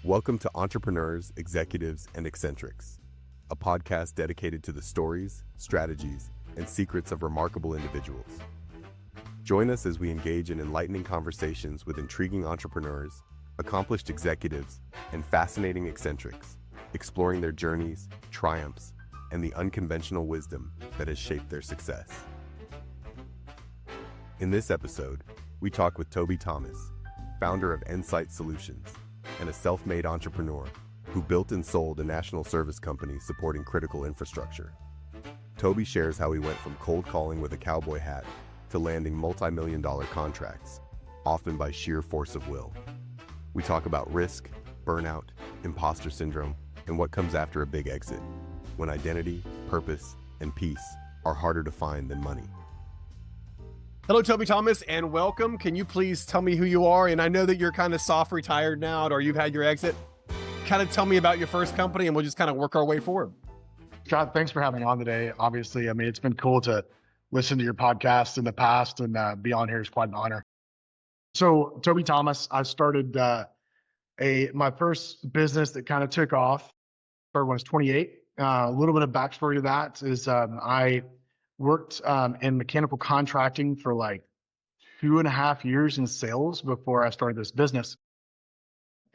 Welcome to Entrepreneurs, Executives, and Eccentrics, a podcast dedicated to the stories, strategies, and secrets of remarkable individuals. Join us as we engage in enlightening conversations with intriguing entrepreneurs, accomplished executives, and fascinating eccentrics, exploring their journeys, triumphs, and the unconventional wisdom that has shaped their success. In this episode, we talk with Toby Thomas, founder of Insight Solutions, and a self-made entrepreneur who built and sold a national service company supporting critical infrastructure. Toby shares how he went from cold calling with a cowboy hat to landing multi-million-dollar contracts, often by sheer force of will. We talk about risk, burnout, imposter syndrome, and what comes after a big exit, when identity, purpose, and peace are harder to find than money. Hello, Toby Thomas, and welcome. Can you please tell me who you are? And I know that you're kind of soft retired now, or you've had your exit. Kind of tell me about your first company, and we'll just kind of work our way forward. Scott, thanks for having me on today. Obviously, it's been cool to listen to your podcast in the past, and be on here is quite an honor. So, Toby Thomas, I started my first business that kind of took off. Started when I was 28. A little bit of backstory to that is I worked in mechanical contracting for like 2.5 years in sales before I started this business.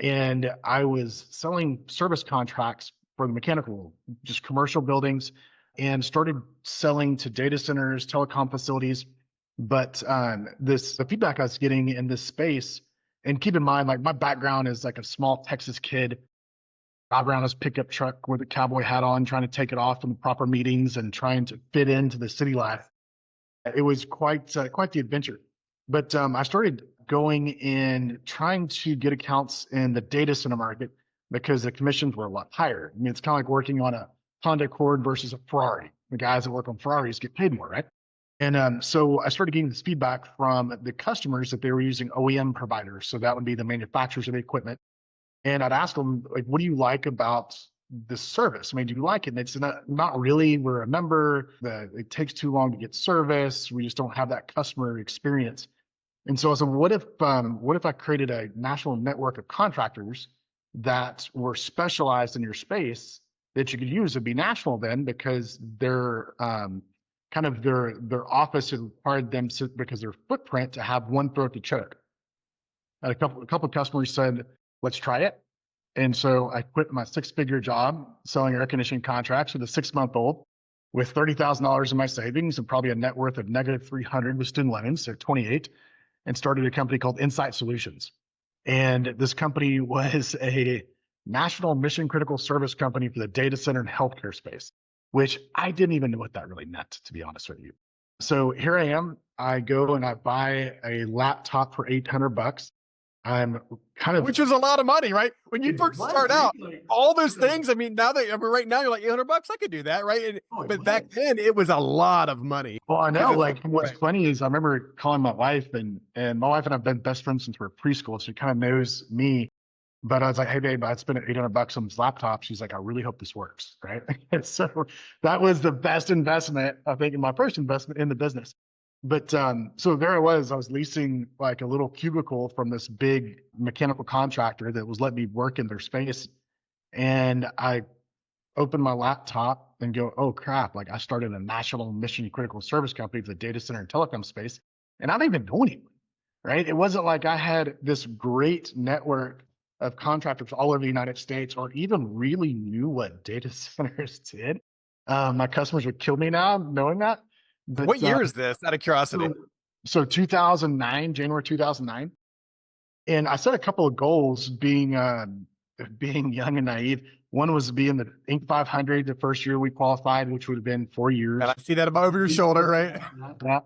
And I was selling service contracts for the mechanical, just commercial buildings, and started selling to data centers, telecom facilities. But the feedback I was getting in this space, and keep in mind, like my background is like a small Texas kid, drive around his pickup truck with a cowboy hat on, trying to take it off in the proper meetings and trying to fit into the city life. It was quite the adventure. But I started going in trying to get accounts in the data center market because the commissions were a lot higher. It's kind of like working on a Honda Accord versus a Ferrari. The guys that work on Ferraris get paid more, right? And so I started getting this feedback from the customers that they were using OEM providers. So that would be the manufacturers of the equipment. And I'd ask them, like, what do you like about this service? Do you like it? And it's not really. We're a member. It takes too long to get service. We just don't have that customer experience. And so I said, what if I created a national network of contractors that were specialized in your space that you could use? It'd be national then, because their office had required them to, because their footprint, to have one throat to choke. And a couple of customers said, let's try it. And so I quit my 6-figure job selling air conditioning contracts with a 6-month-old with $30,000 in my savings and probably a net worth of negative 300 with student loans, so 28, and started a company called Insight Solutions. And this company was a national mission critical service company for the data center and healthcare space, which I didn't even know what that really meant, to be honest with you. So here I am. I go and I buy a laptop for $800. Which is a lot of money, right? When you first start out, all those things. Right now you're like $800. I could do that, right? But back then it was a lot of money. Well, I know. What's funny is I remember calling my wife, and my wife and I've been best friends since we were preschool. So she kind of knows me. But I was like, hey babe, I spent $800 on this laptop. She's like, I really hope this works, right? And so that was the best investment, I think, in my first investment in the business. But so there I was leasing like a little cubicle from this big mechanical contractor that was letting me work in their space. And I opened my laptop and go, oh crap, like I started a national mission critical service company for the data center and telecom space. And I didn't even know anyone, right? It wasn't like I had this great network of contractors all over the United States or even really knew what data centers did. My customers would kill me now knowing that. But, what year is this, out of curiosity? So 2009, January 2009. And I set a couple of goals being young and naive. One was to be in the Inc. 500 the first year we qualified, which would have been 4 years. And I see that over your shoulder, right? Yeah.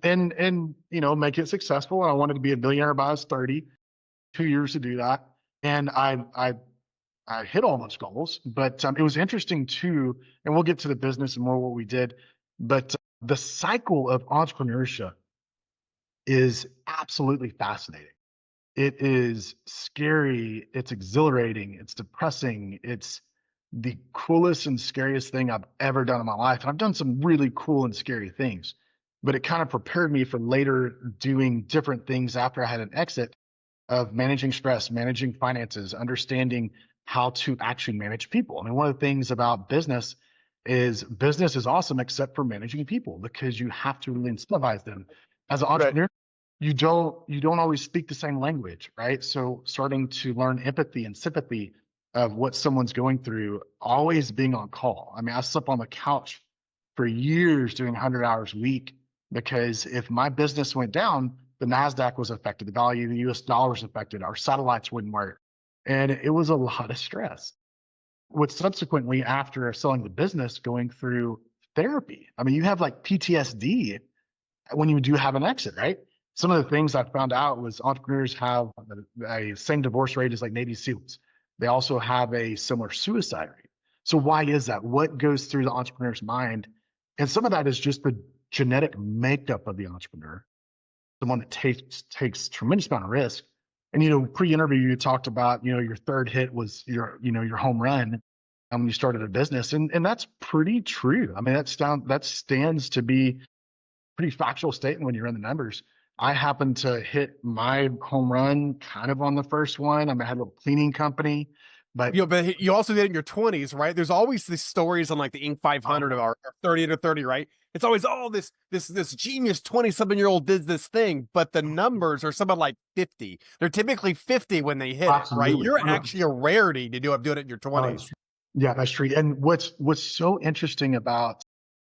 And make it successful. I wanted to be a billionaire by I was 30, 2 years to do that. And I hit all those goals, but it was interesting too, and we'll get to the business and more what we did. But the cycle of entrepreneurship is absolutely fascinating. It is scary. It's exhilarating. It's depressing. It's the coolest and scariest thing I've ever done in my life. And I've done some really cool and scary things, but it kind of prepared me for later doing different things after I had an exit. of managing stress, managing finances, understanding how to actually manage people. I mean, one of the things about business is awesome except for managing people, because you have to really incentivize them. As an Right. entrepreneur, you don't always speak the same language, right? So starting to learn empathy and sympathy of what someone's going through, always being on call. I mean, I slept on the couch for years doing 100 hours a week, because if my business went down, the NASDAQ was affected, the value of the US dollar was affected, our satellites wouldn't work. And it was a lot of stress. With subsequently, after selling the business, going through therapy. I mean, you have like PTSD when you do have an exit, right? Some of the things I found out was entrepreneurs have a same divorce rate as like Navy SEALs. They also have a similar suicide rate. So why is that? What goes through the entrepreneur's mind? And some of that is just the genetic makeup of the entrepreneur, someone that takes tremendous amount of risk. And pre-interview, you talked about your third hit was your home run when you started a business, and that's pretty true. I mean, that stands to be pretty factual statement when you run the numbers. I happened to hit my home run kind of on the first one. I mean, I had a little cleaning company, but But you also did it in your 20s, right? There's always these stories on like the Inc. 500 of our 30 to 30, right? It's always, oh, this genius 20-something-year-old did this thing, but the numbers are something like 50. They're typically 50 when they hit it, right? absolutely. You're actually a rarity to doing it in your 20s. Yeah, that's true. And what's so interesting about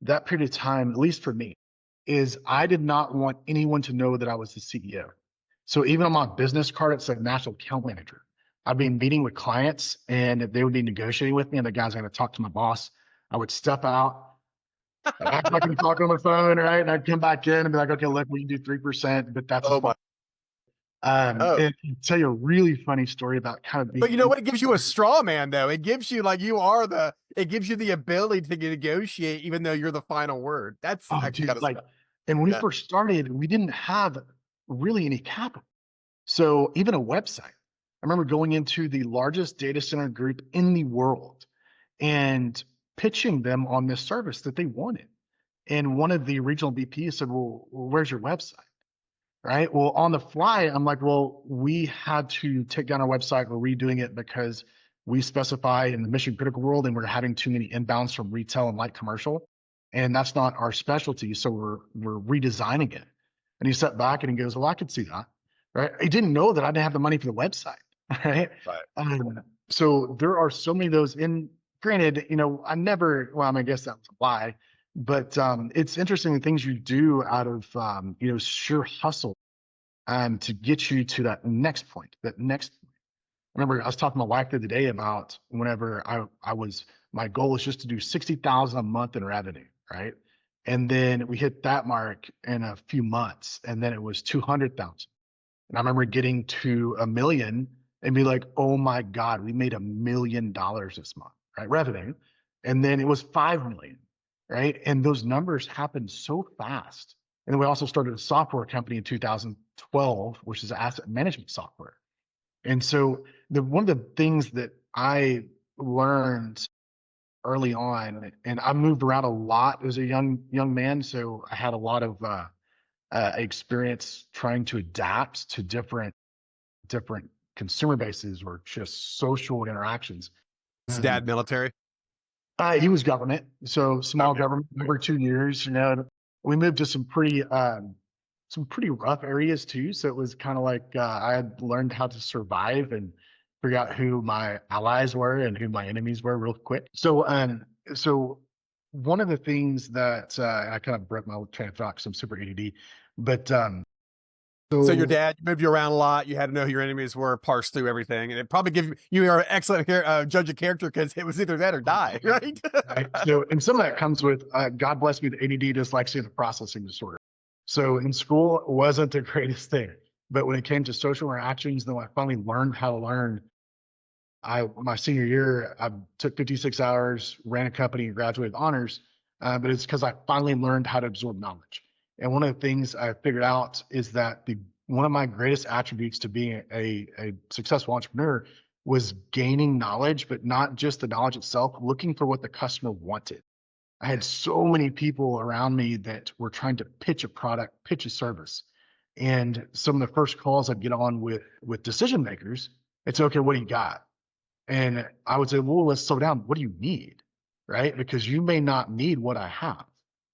that period of time, at least for me, is I did not want anyone to know that I was the CEO. So even on my business card, it said national account manager. I'd be meeting with clients and they would be negotiating with me, and the guys are going to talk to my boss. I would step out, and act like I'm talking on the phone, right? And I'd come back in and be like, okay, look, we can do 3%, but that's a Oh fun. my. Oh. And I'll tell you a really funny story about kind of But being. you know what? It gives you a straw man, though. It gives you it gives you the ability to negotiate, even though you're the final word. That's Oh, actually kind dude, of like, and when we yeah. first started, we didn't have really any capital. So even a website. I remember going into the largest data center group in the world and pitching them on this service that they wanted. And one of the regional VPs said, well, where's your website? Right. Well, on the fly, I'm like, well, we had to take down our website. We're redoing it because we specify in the mission critical world and we're having too many inbounds from retail and light commercial. And that's not our specialty. So we're redesigning it. And he sat back and he goes, well, I could see that. Right. He didn't know that I didn't have the money for the website. Right. Right. So there are so many of those. And granted, I guess that was a lie. But it's interesting the things you do out of sheer hustle to get you to that next point. I remember I was talking to my wife the other day about whenever my goal was just to do 60,000 a month in revenue, right? And then we hit that mark in a few months, and then it was 200,000. And I remember getting to 1 million and be like, oh my God, we made $1 million this month, right? Revenue. And then it was 5 million, right? And those numbers happened so fast. And then we also started a software company in 2012, which is asset management software. And so one of the things that I learned early on, and I moved around a lot as a young man, so I had a lot of experience trying to adapt to different consumer bases or just social interactions. Is dad military? He was government, so small Okay. government over 2 years. We moved to some pretty rough areas too. So it was kind of like I had learned how to survive and figure out who my allies were and who my enemies were real quick. So one of the things that I kind of broke my train of thought because I'm super ADD, but So your dad moved you around a lot. You had to know who your enemies were, parse through everything, and it probably give you are an excellent judge of character because it was either that or die, right? Right. So, and some of that comes with God bless me, the ADD dyslexia, and the processing disorder. So in school, it wasn't the greatest thing, but when it came to social interactions, though, I finally learned how to learn. My senior year, I took 56 hours, ran a company, and graduated with honors, but it's because I finally learned how to absorb knowledge. And one of the things I figured out is that one of my greatest attributes to being a successful entrepreneur was gaining knowledge, but not just the knowledge itself, looking for what the customer wanted. I had so many people around me that were trying to pitch a product, pitch a service. And some of the first calls I'd get on with decision makers, it's okay, what do you got? And I would say, well, let's slow down. What do you need? Right? Because you may not need what I have.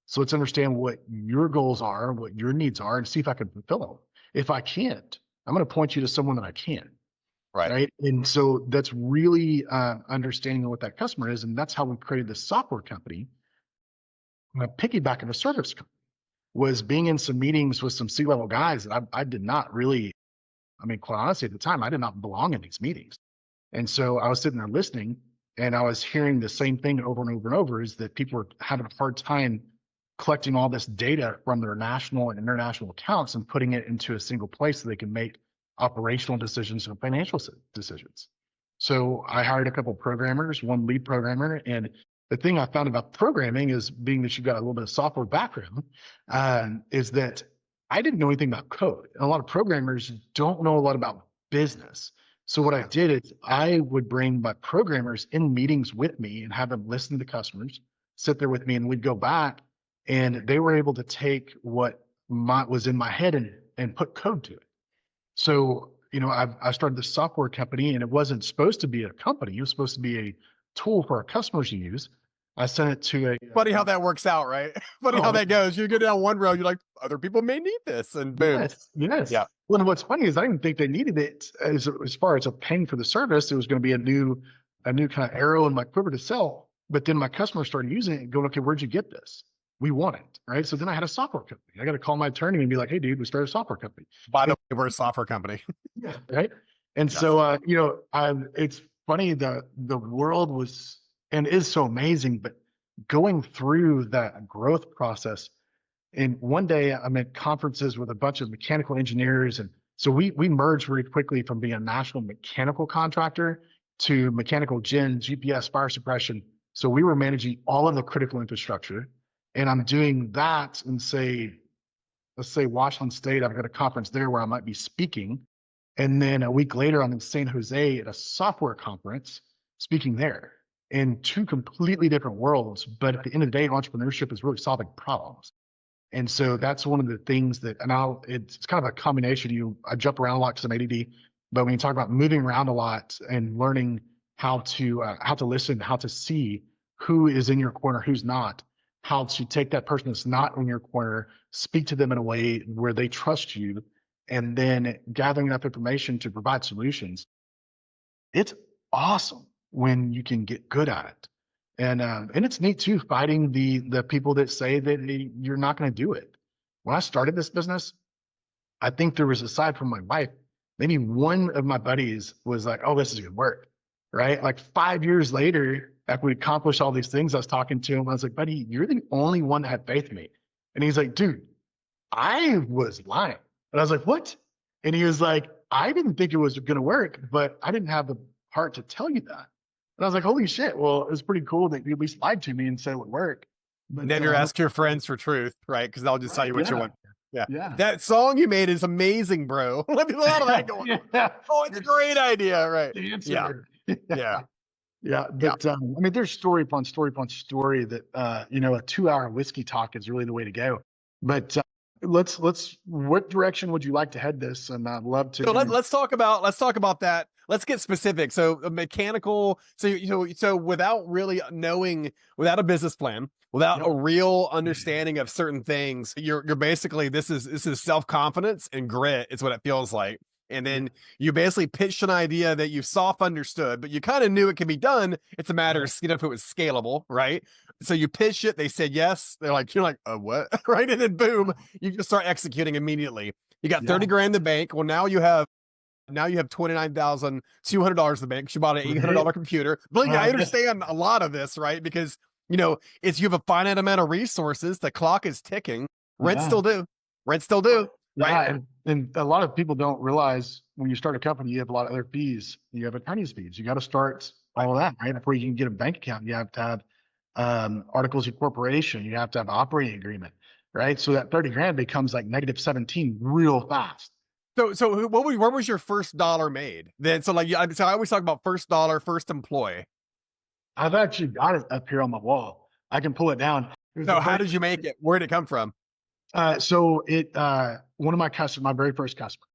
So let's understand what your goals are, what your needs are, and see if I can fulfill them. If I can't, I'm going to point you to someone that I can. Right. And so that's really understanding what that customer is. And that's how we created this software company. Piggybacking a service company was being in some meetings with some C-level guys that I did not really, I mean, quite honestly, at the time, I did not belong in these meetings. And so I was sitting there listening, and I was hearing the same thing over and over and over, is that people were having a hard time collecting all this data from their national and international accounts and putting it into a single place so they can make operational decisions and financial decisions. So I hired a couple of programmers, one lead programmer. And the thing I found about programming is, being that you've got a little bit of software background, is that I didn't know anything about code. And a lot of programmers don't know a lot about business. So what I did is I would bring my programmers in meetings with me and have them listen to the customers, sit there with me, and we'd go back, and they were able to take what was in my head and put code to it. So, I started this software company, and it wasn't supposed to be a company. It was supposed to be a tool for our customers to use. I sent it to Funny how that works out, right? Funny how that goes. You go down one road, you're like, other people may need this, and boom. Yes. Yeah. Well, and what's funny is I didn't think they needed it as far as a paying for the service. It was going to be a new kind of arrow in my quiver to sell. But then my customers started using it and going, okay, where'd you get this? We want it, right? So then I had a software company. I got to call my attorney and be like, hey, dude, we started a software company. By the way, we're a software company. Yeah. Right. And so, it's funny, the world was and is so amazing, but going through that growth process. And one day I'm at conferences with a bunch of mechanical engineers. And so we merged very quickly from being a national mechanical contractor to mechanical gen, GPS, fire suppression. So we were managing all of the critical infrastructure. And I'm doing that in, let's say Washington State. I've got a conference there where I might be speaking. And then a week later, I'm in San Jose at a software conference speaking there, in two completely different worlds. But at the end of the day, entrepreneurship is really solving problems. And so that's one of the things that, it's kind of a combination. I jump around a lot because I'm ADD, but when you talk about moving around a lot and learning how to listen, how to see who is in your corner, who's not, how to take that person that's not in your corner, speak to them in a way where they trust you, and then gathering enough information to provide solutions. It's awesome when you can get good at it. And it's neat too, fighting the people that say that you're not going to do it. When I started this business, I think there was, aside from my wife, maybe one of my buddies was like, oh, this is going to work, right? Like 5 years later, after we accomplished all these things, I was talking to him. I was like, buddy, you're the only one that had faith in me. And he's like, dude, I was lying. And I was like, what? And he was like, I didn't think it was going to work, but I didn't have the heart to tell you that. And I was like, holy shit. Well, it was pretty cool that you at least lied to me and said it would work. But Never ask your friends for truth, right? Because they'll just tell you what you want. Yeah. That song you made is amazing, bro. Let me a lot of that going on. Oh, it's a great idea, right? Yeah. But I mean, there's story upon story upon story that a 2-hour whiskey talk is really the way to go. But what direction would you like to head this? And I'd love to. So let's talk about that. Let's get specific. So a mechanical. So without really knowing, without a business plan, without a real understanding of certain things, you're basically, this is self-confidence and grit. It's what it feels like. And then you basically pitched an idea that you soft understood, but you kind of knew it can be done. It's a matter of, if it was scalable, right? So you pitched it, they said yes. You're like, what? Right? And then boom, you just start executing immediately. You got 30 grand in the bank. Well, now you have $29,200 in the bank. She bought an $800 computer. Believe me, I understand a lot of this, right? Because you have a finite amount of resources. The clock is ticking. Rent still due. Right? Yeah, and a lot of people don't realize when you start a company, you have a lot of other fees. You have attorney's fees. You got to start all of that, right? Before you can get a bank account, you have to have articles of corporation. You have to have an operating agreement, right? So that 30 grand becomes like negative 17 real fast. So where was your first dollar made then? So I always talk about first dollar, first employee. I've actually got it up here on my wall. I can pull it down. So how did you make it? Where did it come from? So one of my customers, my very first customer,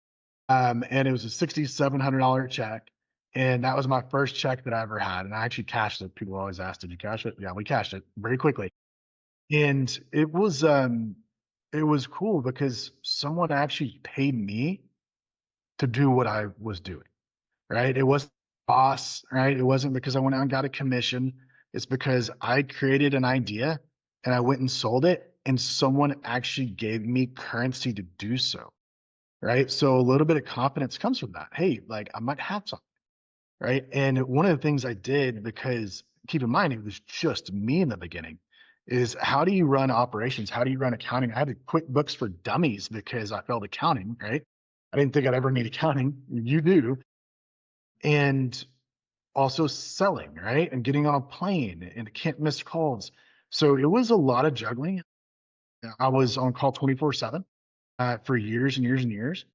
and it was a $6,700 check. And that was my first check that I ever had. And I actually cashed it. People always ask, did you cash it? Yeah, we cashed it very quickly. And it was cool because someone actually paid me to do what I was doing, right? It wasn't boss, right? It wasn't because I went out and got a commission. It's because I created an idea and I went and sold it, and someone actually gave me currency to do so, right? So a little bit of confidence comes from that. Hey, like I might have something, right? And one of the things I did, because keep in mind, it was just me in the beginning, is how do you run operations? How do you run accounting? I had to quit books for dummies because I failed accounting, right? I didn't think I'd ever need accounting. You do. And also selling, right? And getting on a plane and can't miss calls. So it was a lot of juggling. I was on call 24/7 for years and years and years.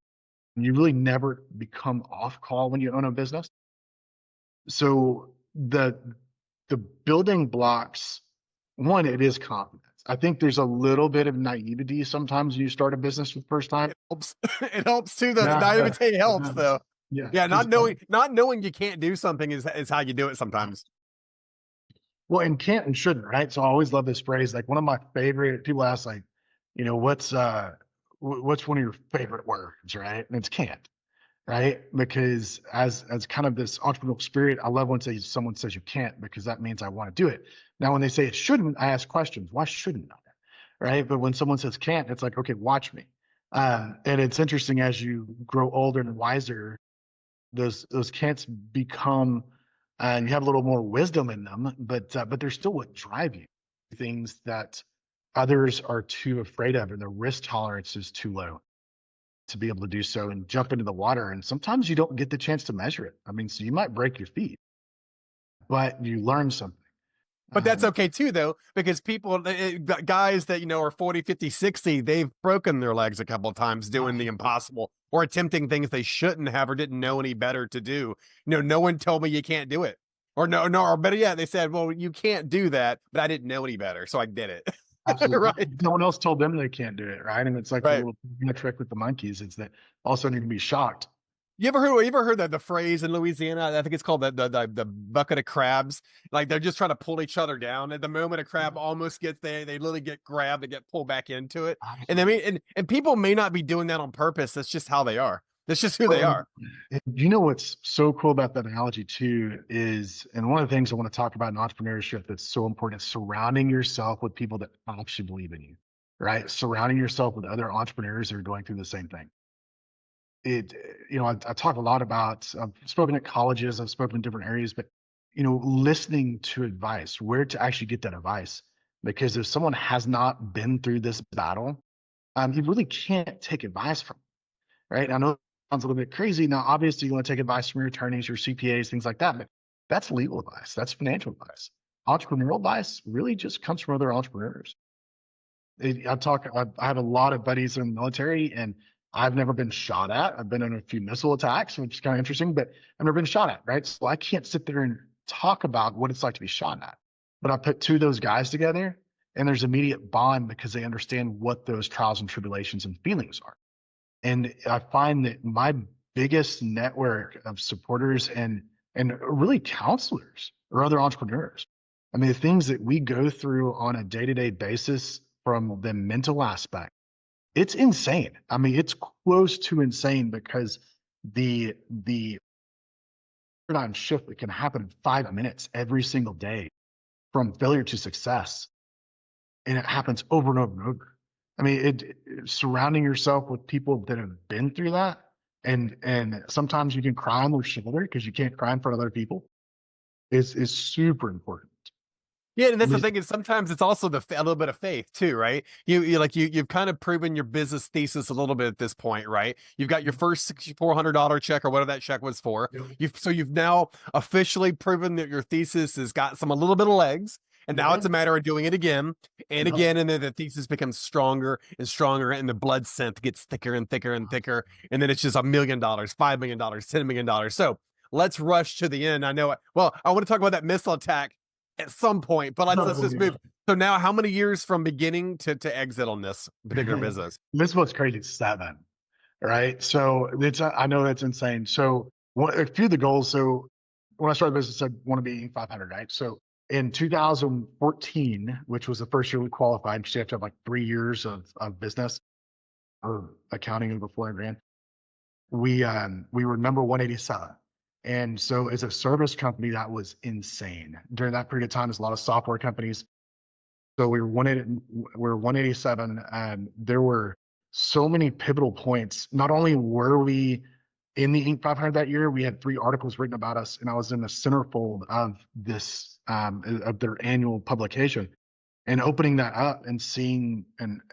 And you really never become off call when you own a business. So the building blocks, one, it is confidence. I think there's a little bit of naivety sometimes when you start a business for the first time. It helps. It helps too. The Yeah, naivete helps yeah, though. yeah. Yeah, 'Cause, not knowing you can't do something is how you do it sometimes. well, and can't and shouldn't, right? So I always love this phrase. Like one of my favorite people ask, like, what's one of your favorite words, right? And it's can't, right? Because as kind of this entrepreneurial spirit, I love when someone says you can't, because that means I want to do it. Now, when they say it shouldn't, I ask questions. Why shouldn't I? Right? But when someone says can't, it's like, okay, watch me. And it's interesting, as you grow older and wiser, those can'ts become, and you have a little more wisdom in them, but they're still what drive you. Things that others are too afraid of, and the risk tolerance is too low to be able to do so and jump into the water. And sometimes you don't get the chance to measure it. I mean, so you might break your feet, but you learn something. But that's okay too, though, because people, guys that, are 40, 50, 60, they've broken their legs a couple of times doing the impossible or attempting things they shouldn't have or didn't know any better to do. No one told me you can't do it. Or or better yet, they said, well, you can't do that, but I didn't know any better, so I did it. Absolutely. Right. No one else told them they can't do it, right? And it's like the Right. little trick with the monkeys. It's that also need to be shocked. You ever heard that the phrase in Louisiana? I think it's called the bucket of crabs. Like they're just trying to pull each other down. At the moment a crab almost gets there, they literally get grabbed, they get pulled back into it. And I mean, and people may not be doing that on purpose. That's just how they are. That's just who they are. And you know what's so cool about that analogy too is, and one of the things I want to talk about in entrepreneurship that's so important is surrounding yourself with people that actually believe in you, right? Surrounding yourself with other entrepreneurs that are going through the same thing. I talk a lot about, I've spoken at colleges, I've spoken in different areas, but listening to advice, where to actually get that advice. Because if someone has not been through this battle, you really can't take advice from them, right? I know it sounds a little bit crazy. Now, obviously, you want to take advice from your attorneys, your CPAs, things like that, but that's legal advice. That's financial advice. Entrepreneurial advice really just comes from other entrepreneurs. I have a lot of buddies in the military, and I've never been shot at. I've been in a few missile attacks, which is kind of interesting, but I've never been shot at, right? So I can't sit there and talk about what it's like to be shot at. But I put two of those guys together, and there's immediate bond because they understand what those trials and tribulations and feelings are. And I find that my biggest network of supporters and really counselors are other entrepreneurs. I mean, the things that we go through on a day-to-day basis from the mental aspect, it's insane. I mean, it's close to insane because the paradigm shift that can happen in 5 minutes every single day from failure to success. And it happens over and over and over. I mean, surrounding yourself with people that have been through that, and sometimes you can cry on their shoulder because you can't cry in front of other people, is super important. Yeah, and that's the thing, is sometimes it's also a little bit of faith too, right? You've kind of proven your business thesis a little bit at this point, right? You've got your first $6,400 check or whatever that check was for. Yep. You've now officially proven that your thesis has got a little bit of legs, and now it's a matter of doing it again and again, and then the thesis becomes stronger and stronger, and the blood scent gets thicker and thicker and thicker, and then it's just $1 million, $5 million, $10 million. So let's rush to the end. I know. Well, I want to talk about that missile attack at some point, but let's just move. So now how many years from beginning to exit on this particular business? This was crazy, 7, right? So it's, I know that's insane. So a few of the goals. So when I started the business, I want to be 500, right? So in 2014, which was the first year we qualified, because you have to have like 3 years of business or accounting over 400 grand. We were number 187. And so as a service company, that was insane. During that period of time, there's a lot of software companies. So we were 187, and there were so many pivotal points. Not only were we in the Inc. 500 that year, we had 3 articles written about us, and I was in the centerfold of this of their annual publication. And opening that up and seeing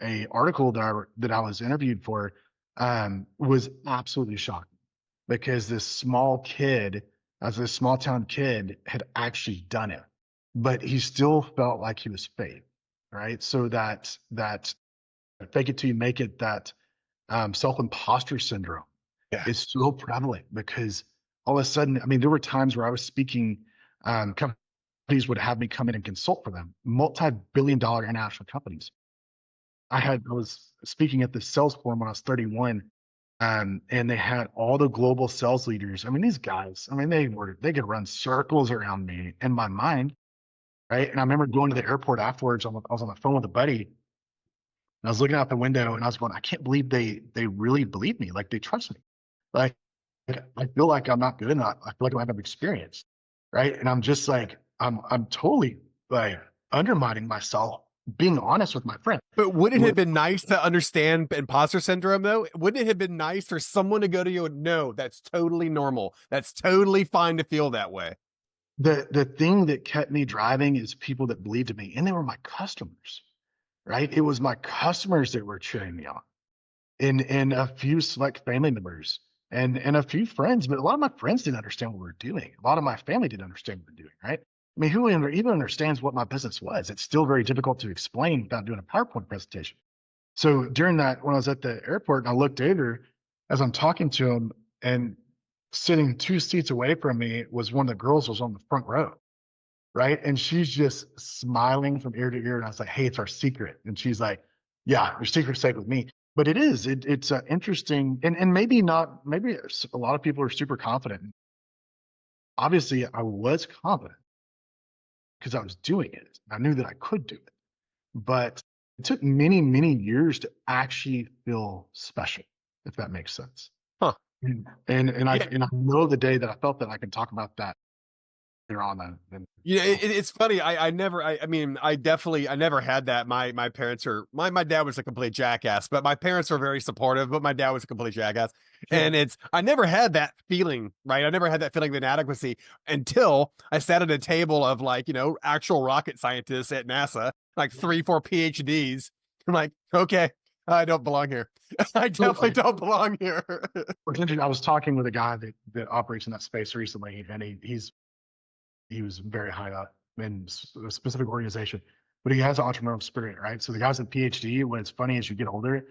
a article that I was interviewed for was absolutely shocking, because this small kid, as a small town kid, had actually done it, but he still felt like he was fake, right? So that fake it till you make it, that self-imposter syndrome is so prevalent, because all of a sudden, I mean, there were times where I was speaking, companies would have me come in and consult for them, multi-billion-dollar international companies. I was speaking at the sales forum when I was 31, and they had all the global sales leaders. I mean, these guys, I mean, they could run circles around me in my mind, right? And I remember going to the airport afterwards. I was on the phone with a buddy, and I was looking out the window, and I was going, I can't believe they really believe me. Like, they trust me. Like, I feel like I'm not good enough. I feel like I don't have experience, right? And I'm just like, I'm totally like undermining myself, being honest with my friend. But wouldn't it have been nice to understand imposter syndrome, though? Wouldn't it have been nice for someone to go to you and no, that's totally normal. That's totally fine to feel that way. The thing that kept me driving is people that believed in me, and they were my customers, right? It was my customers that were cheering me on, and a few select family members and a few friends, but a lot of my friends didn't understand what we were doing. A lot of my family didn't understand what we were doing, right? I mean, who even understands what my business was? It's still very difficult to explain without doing a PowerPoint presentation. So during that, when I was at the airport, and I looked over as I'm talking to him, and sitting 2 seats away from me was one of the girls was on the front row, right? And she's just smiling from ear to ear. And I was like, hey, it's our secret. And she's like, yeah, your secret's safe with me. But it's interesting, and maybe not, maybe a lot of people are super confident. Obviously, I was confident because I was doing it. I knew that I could do it. But it took many, many years to actually feel special, if that makes sense. Huh. And I know the day that I felt that, I can talk about that later on. Yeah, it's funny. I never had that. My parents are my dad was a complete jackass, but my parents were very supportive, but my dad was a complete jackass. Sure. And I never had that feeling, right? I never had that feeling of inadequacy until I sat at a table of, like, actual rocket scientists at NASA, like 3, 4 PhDs. I'm like, okay, I don't belong here. I definitely don't belong here. I was talking with a guy that operates in that space recently, and he was very high up in a specific organization, but he has an entrepreneurial spirit, right? So the guys at PhD, when it's funny, as you get older,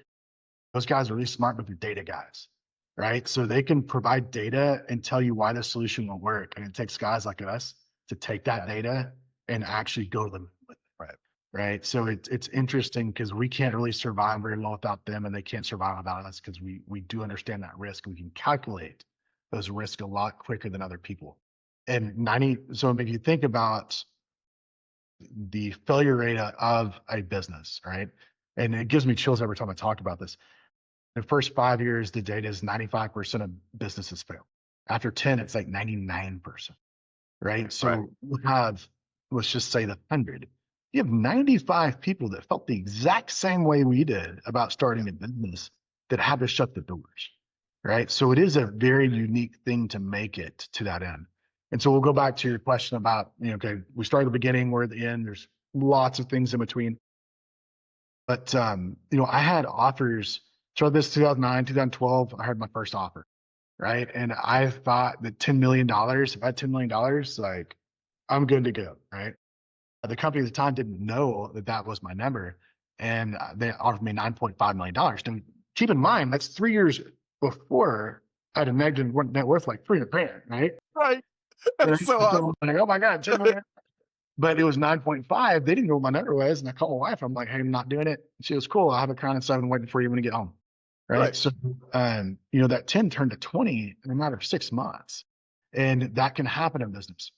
those guys are really smart, but they're data guys, right? So they can provide data and tell you why the solution will work. And it takes guys like us to take that data and actually go to them with it, right? So it's interesting, because we can't really survive very well without them, and they can't survive without us, because we do understand that risk. We can calculate those risks a lot quicker than other people. And so if you think about the failure rate of a business, right? And it gives me chills every time I talk about this. The first 5 years, the data is 95% of businesses fail. After 10, it's like 99%, right? So you have, let's just say, the 100. You have 95 people that felt the exact same way we did about starting a business, that had to shut the doors, right? So it is a very unique thing to make it to that end. And so we'll go back to your question about, okay, we start at the beginning, we're at the end, there's lots of things in between. But, I had offers. So this 2009, 2012, I had my first offer, right? And I thought that $10 million, if I had $10 million, like, I'm good to go, right? The company at the time didn't know that was my number, and they offered me $9.5 million. And keep in mind, that's 3 years before I had a negative net worth like $300,000, right? Right. That's so awesome. I'm like, oh my God, $10 million. but it was 9.5. They didn't know what my number was. And I called my wife. I'm like, hey, I'm not doing it. She was cool. I have a crown and 7 waiting for you when you get home. Right. Right. So, that 10 turned to 20 in a matter of 6 months. And that can happen in business.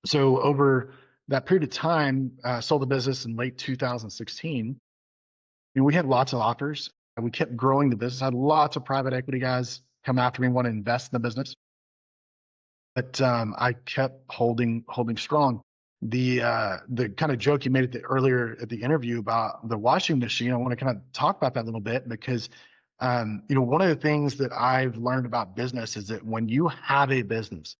So over that period of time, sold the business in late 2016. We had lots of offers. We kept growing the business. I had lots of private equity guys come after me, want to invest in the business. But I kept holding strong. The kind of joke you made earlier at the interview about the washing machine, I want to kind of talk about that a little bit because, one of the things that I've learned about business is that when you have a business,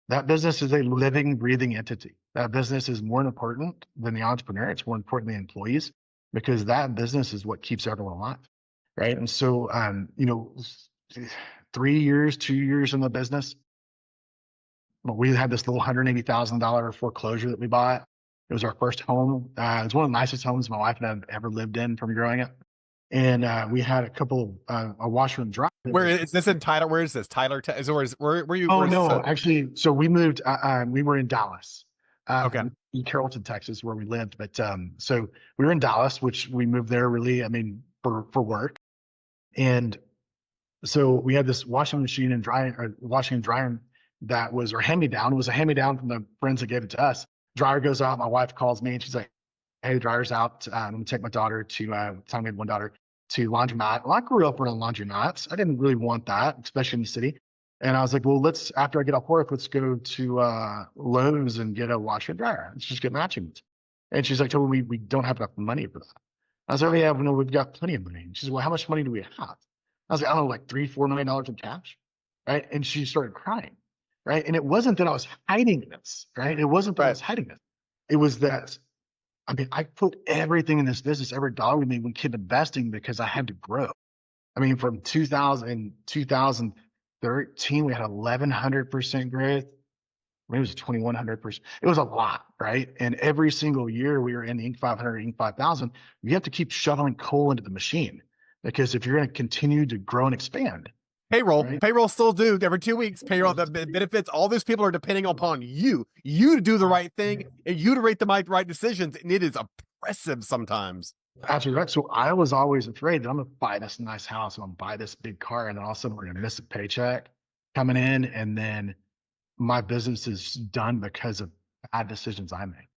that business is a living, breathing entity. That business is more important than the entrepreneur. It's more important than the employees because that business is what keeps everyone alive, right? And so, 3 years, 2 years in the business, we had this little $180,000 foreclosure that we bought. It was our first home. It was one of the nicest homes my wife and I have ever lived in from growing up. And we had a couple a washer and dryer. Where is this in Tyler? Where is this? Tyler? Where you? Oh where's no, this actually, so we moved. We were in Dallas, Okay. in Carrollton, Texas, where we lived. But so we were in Dallas, which we moved there really. I mean, for work. And so we had this washing machine and washing and drying that was our hand-me-down. It was a hand-me-down from the friends that gave it to us. Dryer goes out. My wife calls me and she's like, hey, the dryer's out. I'm going to take my daughter to, time we had one daughter, to laundromat. Well, I grew up around laundromats. I didn't really want that, especially in the city. And I was like, well, after I get off work, let's go to Lowe's and get a washer and dryer. Let's just get matching ones. And she's like, we don't have enough money for that. I was like, oh, yeah, no, we've got plenty of money. And she said, well, how much money do we have? I was like, I don't know, like $3-4 million in cash. Right. And she started crying. Right. And it wasn't that I was hiding this. Right. It wasn't that I was hiding it. It was that, I put everything in this business, every dollar we made, we kept investing because I had to grow. From 2013, we had 1,100% growth. Maybe it was 2,100%. It was a lot, right? And every single year we were in the Inc. 500, Inc. 5,000. You have to keep shoveling coal into the machine because if you're going to continue to grow and expand. Payroll still due every 2 weeks. Payroll, the benefits, all those people are depending upon you to do the right thing and you to make the right decisions. And it is oppressive sometimes. Absolutely right. So I was always afraid that I'm going to buy this nice house, I'm going to buy this big car, and then all of a sudden we're going to miss a paycheck coming in, and then my business is done because of bad decisions I made.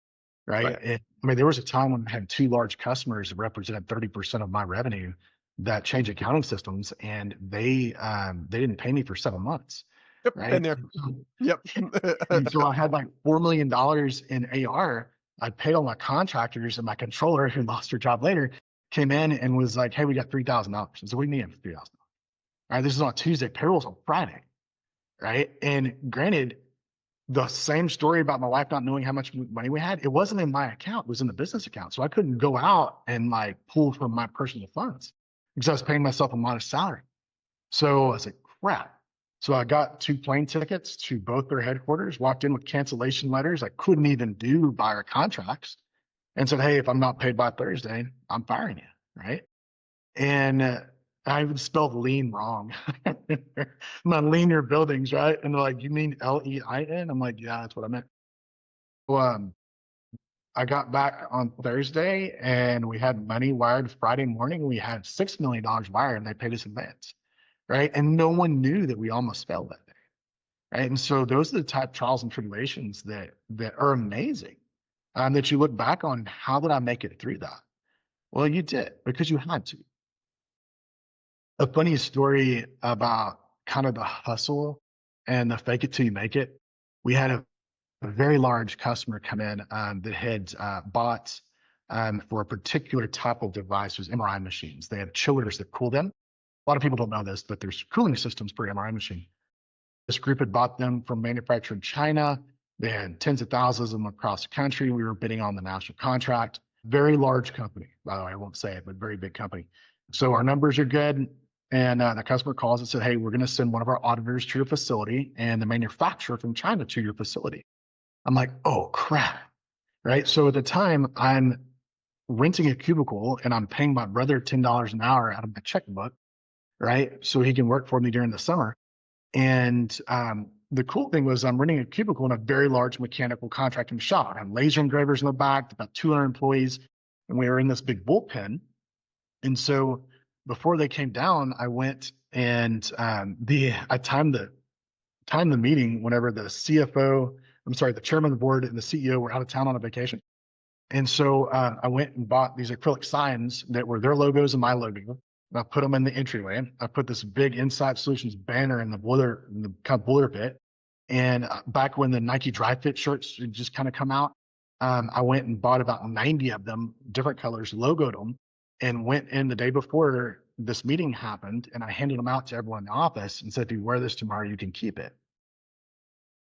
Right. There was a time when I had 2 large customers that represented 30% of my revenue that changed accounting systems, and they didn't pay me for 7 months. Yep. Right. Been there. Yep. And so I had like $4 million in AR. I paid all my contractors, and my controller, who lost her job later, came in and was like, hey, we got $3,000. And so we need $3,000. All right. This is on Tuesday. Payroll's on Friday. Right. And granted, the same story about my wife not knowing how much money we had, it wasn't in my account. It was in the business account. So I couldn't go out and like pull from my personal funds because I was paying myself a modest salary. So I was like, crap. So I got 2 plane tickets to both their headquarters, walked in with cancellation letters I couldn't even do buyer contracts, and said, hey, if I'm not paid by Thursday, I'm firing you, right? And I even spelled lean wrong. My linear buildings, right? And they're like, you mean Lein? I'm like, yeah, that's what I meant. Well, I got back on Thursday and we had money wired Friday morning. We had $6 million wired and they paid us in advance. Right. And no one knew that we almost failed that day. Right. And so those are the type of trials and tribulations that are amazing. That you look back on, how did I make it through that? Well, you did, because you had to. A funny story about kind of the hustle and the fake it till you make it. We had a very large customer come in that had bought for a particular type of device, was MRI machines. They have chillers that cool them. A lot of people don't know this, but there's cooling systems for MRI machine. This group had bought them from manufacturer in China. They had tens of thousands of them across the country. We were bidding on the national contract. Very large company, by the way, I won't say it, but very big company. So our numbers are good. And the customer calls and said, hey, we're going to send one of our auditors to your facility and the manufacturer from China to your facility. I'm like, oh, crap. Right. So at the time, I'm renting a cubicle and I'm paying my brother $10 an hour out of my checkbook. Right. So he can work for me during the summer. And the cool thing was I'm running a cubicle in a very large mechanical contracting shop. I had laser engravers in the back, about 200 employees, and we were in this big bullpen. And so before they came down, I went and I timed the meeting whenever the the chairman of the board and the CEO were out of town on a vacation. And so I went and bought these acrylic signs that were their logos and my logo. And I put them in the entryway. I put this big Insight Solutions banner in the kind of boiler pit. And back when the Nike Dry Fit shirts had just kind of come out, I went and bought about 90 of them, different colors, logoed them, and went in the day before this meeting happened, and I handed them out to everyone in the office and said, if you wear this tomorrow, you can keep it.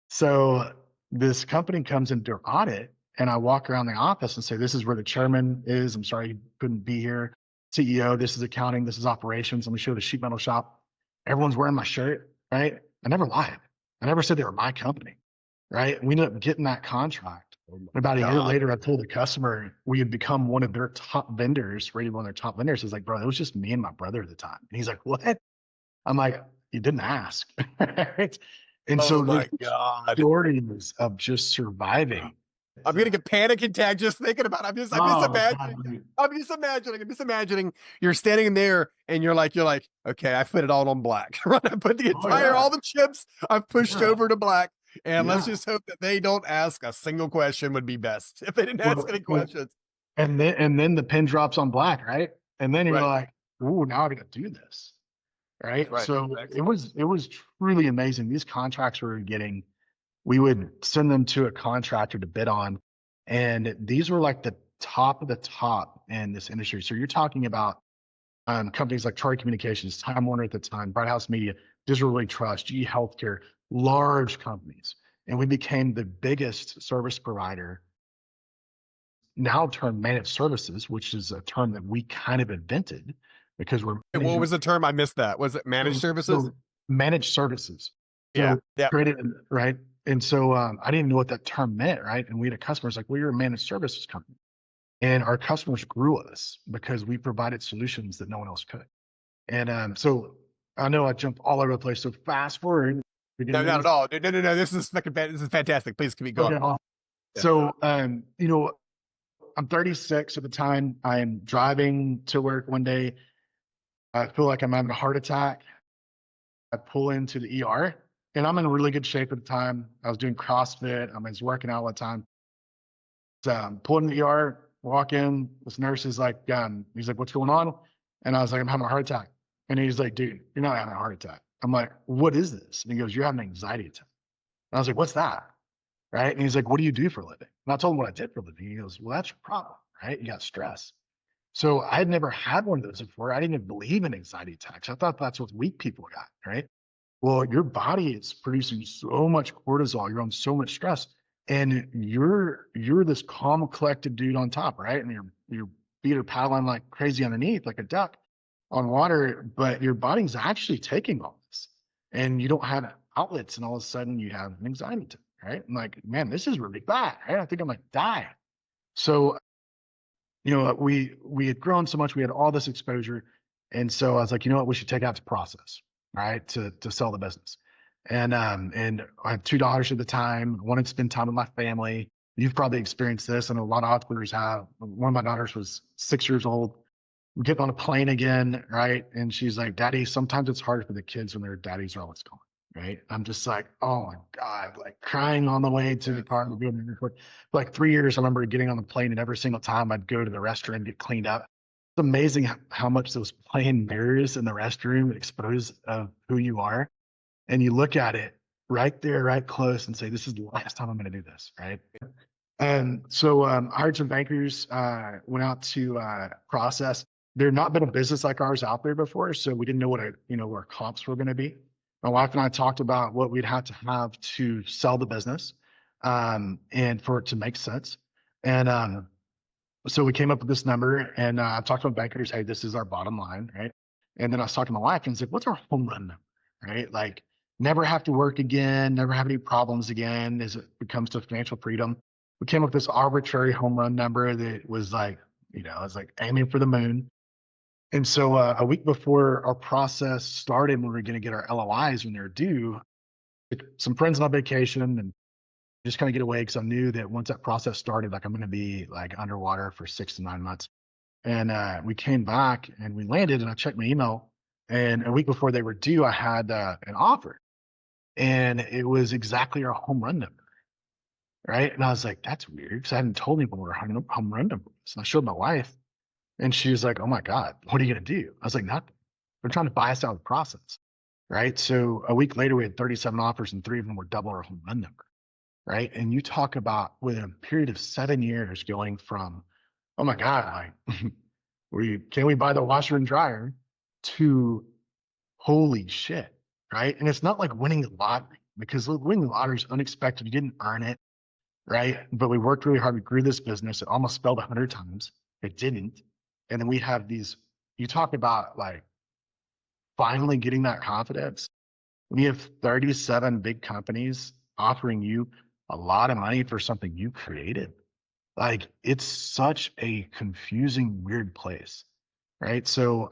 So this company comes into an audit, and I walk around the office and say, this is where the chairman is. I'm sorry he couldn't be here. CEO, this is accounting, this is operations. Let me show the sheet metal shop. Everyone's wearing my shirt, right? I never lied. I never said they were my company, right? We ended up getting that contract. About a year later, I told the customer we had become one of their top vendors, rated one of their top vendors. He's like, bro, it was just me and my brother at the time. And he's like, what? I'm like, you didn't ask. Right? And so my the God. stories of just surviving. I'm gonna get panic attack just thinking about it. I'm just imagining you're standing there and you're like, okay, I put it all on black. Right? I put the entire all the chips I've pushed over to black. And let's just hope that they don't ask a single question would be best if they didn't ask any questions. And then the pin drops on black, right? And then you're like, ooh, now I got to do this. Right. So it was truly amazing. These contracts we were getting, we would send them to a contractor to bid on. And these were like the top of the top in this industry. So you're talking about companies like Charter Communications, Time Warner at the time, Bright House Media, Digital Realty Trust, GE Healthcare, large companies. And we became the biggest service provider, now termed managed services, which is a term that we kind of invented because we're. What was the term? I missed that. Was it managed services? So managed services. Yeah. Created, right. And so I didn't even know what that term meant, right? And we had customers like, well, you're a managed services company. And our customers grew us because we provided solutions that no one else could. And so I know I jumped all over the place. So fast forward. No, not at all. No. This is fantastic. Please keep going. Okay. So, you know, I'm 36 at the time. I'm driving to work one day. I feel like I'm having a heart attack. I pull into the ER, and I'm in really good shape at the time. I was doing CrossFit. I was working out all the time. So pull in the ER, walk in. This nurse is like, he's like, what's going on? And I was like, I'm having a heart attack. And he's like, dude, you're not having a heart attack. I'm like, what is this? And he goes, you're having an anxiety attack. And I was like, what's that? Right. And he's like, what do you do for a living? And I told him what I did for a living. He goes, well, that's your problem, right? You got stress. So I had never had one of those before. I didn't even believe in anxiety attacks. I thought that's what weak people got, right? Well, your body is producing so much cortisol. You're on so much stress. And you're this calm, collected dude on top, right? And your feet are paddling like crazy underneath, like a duck on water, but your body's actually taking all this. And you don't have outlets, and all of a sudden you have an anxiety attack, right? I'm like, man, this is really bad, right? I think I'm like dying. So, you know, we had grown so much, we had all this exposure. And so I was like, you know what, we should take out the process, right? To sell the business. And I had 2 daughters at the time. I wanted to spend time with my family. You've probably experienced this, and a lot of entrepreneurs have. One of my daughters was 6 years old. We get on a plane again, right? And she's like, Daddy, sometimes it's hard for the kids when their daddies are always gone, right? I'm just like, oh my God, like crying on the way to the car and going to the airport. For like 3 years, I remember getting on the plane, and every single time I'd go to the restroom and get cleaned up. It's amazing how much those plane mirrors in the restroom expose of who you are. And you look at it right there, right close, and say, this is the last time I'm going to do this, right? And so I hired some bankers, went out to process. There had not been a business like ours out there before, so we didn't know what our comps were going to be. My wife and I talked about what we'd have to sell the business, and for it to make sense. And so we came up with this number, and I talked to my bankers, hey, this is our bottom line, right? And then I was talking to my wife and said, what's our home run number, right? Like, never have to work again, never have any problems again as it comes to financial freedom. We came up with this arbitrary home run number that was like, it was like aiming for the moon. And so a week before our process started, when we were going to get our LOIs when they were due, took some friends on vacation and just kind of get away because I knew that once that process started, like I'm going to be like underwater for 6 to 9 months. And we came back and we landed and I checked my email. And a week before they were due, I had an offer and it was exactly our home run number. Right. And I was like, that's weird because I hadn't told anyone what our home run number was. And I showed my wife and she was like, oh my God, what are you going to do? I was like, nothing. They're trying to buy us out of the process. Right. So a week later, we had 37 offers and 3 of them were double our home run number. Right. And you talk about within a period of 7 years going from, oh my God, like, can we buy the washer and dryer to holy shit. Right. And it's not like winning the lottery because winning the lottery is unexpected. You didn't earn it. Right. But we worked really hard. We grew this business. It almost failed 100 times. It didn't. And then we have these, you talk about like finally getting that confidence. When you have 37 big companies offering you a lot of money for something you created, like it's such a confusing, weird place. Right. So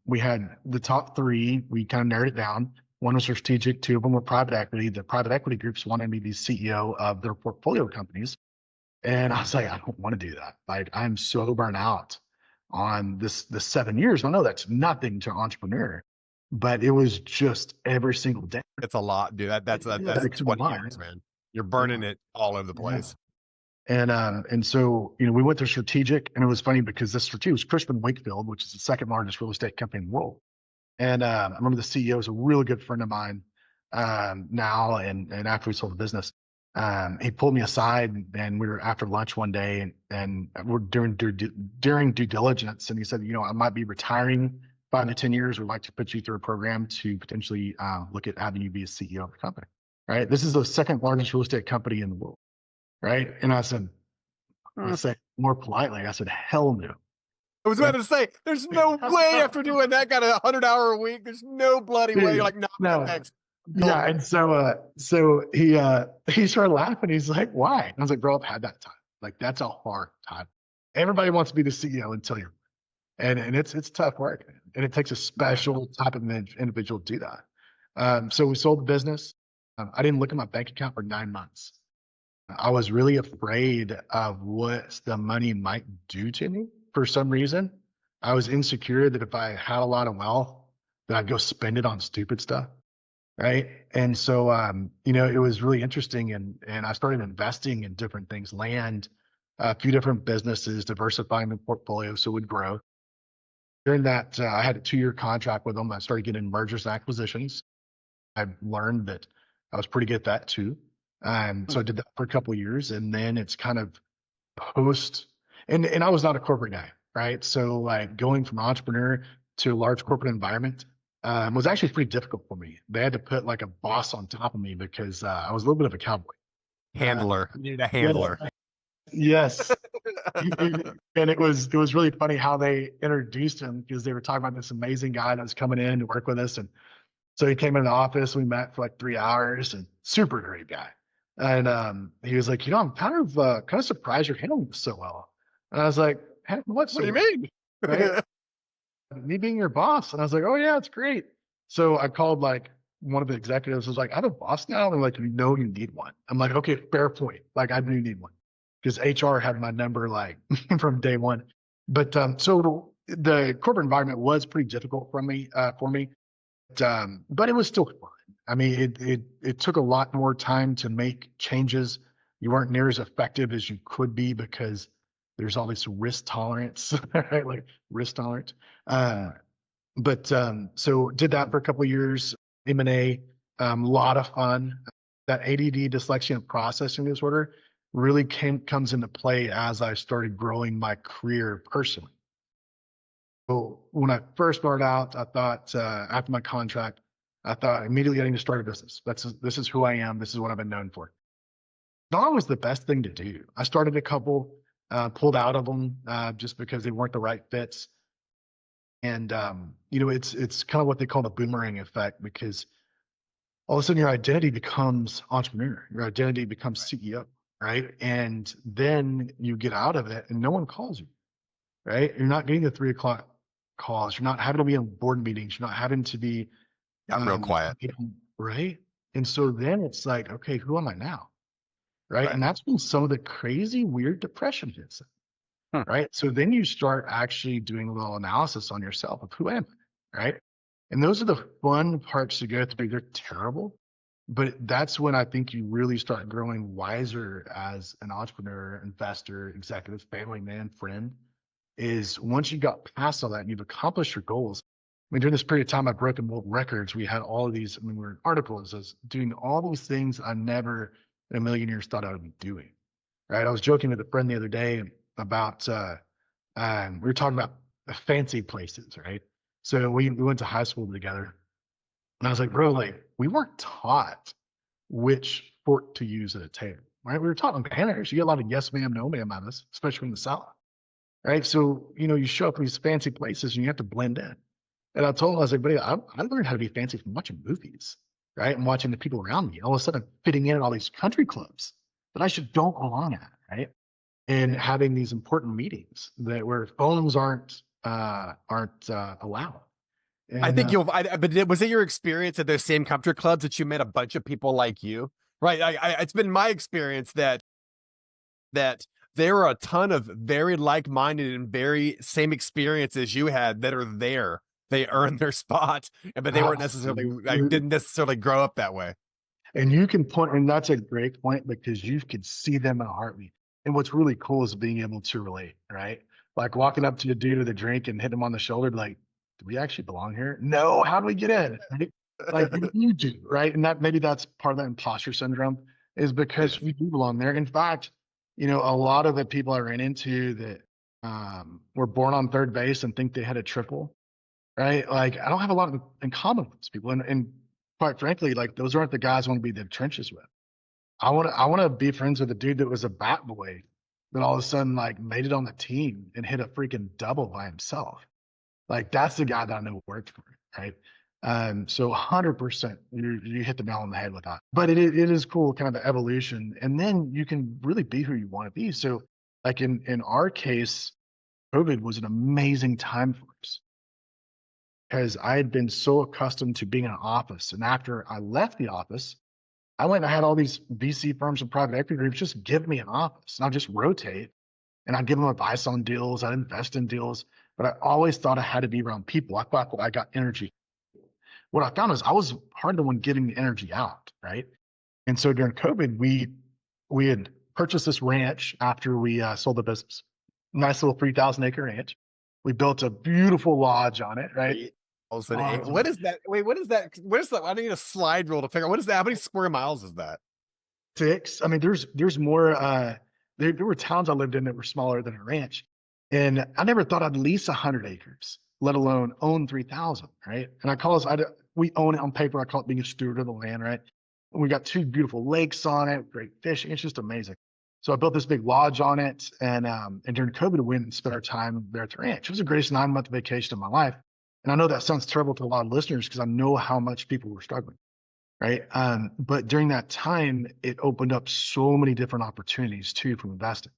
we had the top 3, we kind of narrowed it down. One was strategic, 2 of them were private equity. The private equity groups wanted me to be CEO of their portfolio companies. And I was like, I don't want to do that. Like I'm so burnt out on the 7 years. I know that's nothing to entrepreneur, but it was just every single day. It's a lot, dude. That's It's a 20 lot. years, man. You're burning it all over the place. And so, we went to strategic and it was funny because this strategic was Crispin Wakefield, which is the 2nd largest real estate company in the world. And I remember the CEO is a really good friend of mine now. And after we sold the business, he pulled me aside and we were after lunch one day and we're during due diligence. And he said, I might be retiring 5 to 10 years. We'd like to put you through a program to potentially look at having you be a CEO of the company. Right. This is the 2nd largest real estate company in the world. Right. And I said, I said more politely, I said, hell no. I was about to say, there's no way after doing that kind of 100-hour a week, there's no bloody way. You're like, no. Thanks. Yeah. And so he started laughing. He's like, why? And I was like, bro, I've had that time. Like, that's a hard time. Everybody wants to be the CEO until you're, and it's tough work. And it takes a special type of individual to do that. So we sold the business. I didn't look at my bank account for 9 months. I was really afraid of what the money might do to me for some reason. I was insecure that if I had a lot of wealth, that I'd go spend it on stupid stuff. Right. And so, it was really interesting. And I started investing in different things, land, a few different businesses, diversifying the portfolio so it would grow. During that, I had a 2-year contract with them. I started getting mergers and acquisitions. I learned that I was pretty good at that too. So I did that for a couple of years and then it's kind of post and I was not a corporate guy, right? So like going from entrepreneur to a large corporate environment was actually pretty difficult for me. They had to put like a boss on top of me because I was a little bit of a cowboy. Handler. You need a handler. Yes. And it was really funny how they introduced him because they were talking about this amazing guy that was coming in to work with us. And so he came in the office, we met for like 3 hours and super great guy. And he was like, I'm kind of surprised you're handling this so well. And I was like, hey, what do you mean? Right? Me being your boss. And I was like, oh yeah, it's great. So I called like one of the executives, was like, I have a boss now. And they're like, no, you need one. I'm like, okay, fair point. Like I do need one because HR had my number like from day one. But so the corporate environment was pretty difficult for me, but it was still fun. I mean, it took a lot more time to make changes. You weren't near as effective as you could be because there's all this risk tolerance, right? Like risk tolerant. So did that for a couple of years, M&A, a lot of fun. That ADD, dyslexia, and processing disorder really comes into play as I started growing my career personally. So when I first started out, I thought after my contract, I thought immediately I need to start a business. This is who I am. This is what I've been known for. Not always the best thing to do. I started a couple, pulled out of them just because they weren't the right fits. And it's kind of what they call the boomerang effect because all of a sudden your identity becomes entrepreneur. Your identity becomes CEO, right? And then you get out of it and no one calls you, right? You're not getting the 3 o'clock calls. You're not having to be in board meetings. You're not having to be I'm real quiet. Right. And so then it's like, okay, who am I now? Right. Right. And that's when some of the crazy, weird depression hits. Hmm. Right. So then you start actually doing a little analysis on yourself of who am I? Right. And those are the fun parts to go through. They're terrible, but that's when I think you really start growing wiser as an entrepreneur, investor, executive, family man, friend, is once you got past all that and you've accomplished your goals. I mean, during this period of time, I broke world records. We had all of these, I mean, we were in articles, I was doing all those things I never in a million years thought I would be doing. Right. I was joking with a friend the other day about we were talking about fancy places, right? So we went to high school together, and I was like, bro, like we weren't taught which fork to use at a table, right? We were taught on manners. You get a lot of yes ma'am, no ma'am out of this, especially in the South, right? So you show up in these fancy places and you have to blend in. And I told him, I was like, buddy, I learned how to be fancy from watching movies, right? And watching the people around me. All of a sudden, I'm fitting in at all these country clubs that I don't belong at, right? And having these important meetings that where phones aren't allowed. I And think but was it your experience at those same country clubs that you met a bunch of people like you? Right. It's been my experience that there are a ton of very like-minded and very same experiences you had that are there. They earned their spot, but they weren't necessarily didn't necessarily grow up that way. And you can point, and that's a great point because you can see them in a heartbeat. And what's really cool is being able to relate, right? Like walking up to a dude with a drink and hitting him on the shoulder, like, do we actually belong here? No, how do we get in? Right? Like you do, right? And maybe that's part of that imposter syndrome is because we do belong there. In fact, a lot of the people I ran into that were born on third base and think they had a triple, right? Like I don't have a lot in common with those people. And quite frankly, like those aren't the guys I want to be in the trenches with. I want to be friends with a dude that was a bat boy that all of a sudden like made it on the team and hit a freaking double by himself. Like that's the guy that I know worked for me, right? So 100%, you hit the nail on the head with that. But it is cool, kind of the evolution, and then you can really be who you want to be. So, like in our case, COVID was an amazing time for us because I had been so accustomed to being in an office, and after I left the office, I went and I had all these VC firms and private equity groups just give me an office, and I'll just rotate, and I'd give them advice on deals, I'd invest in deals. But I always thought I had to be around people. I thought that I got energy. What I found is I was hard the one giving the energy out, right? And so during COVID, we had purchased this ranch after we sold the business. Nice little 3,000 acre ranch. We built a beautiful lodge on it, right? What is that? Wait, what is that? Where's the? I need a slide rule to figure out what is that? How many square miles is that? 6. I mean, there's more. There were towns I lived in that were smaller than a ranch. And I never thought I'd lease 100 acres, let alone own 3,000, right? And we own it on paper. I call it being a steward of the land, right? And we got 2 beautiful lakes on it, great fishing. It's just amazing. So I built this big lodge on it. And during COVID, we went and spent our time there at the ranch. It was the greatest 9-month vacation of my life. And I know that sounds terrible to a lot of listeners because I know how much people were struggling, right? But during that time, it opened up so many different opportunities too from investing.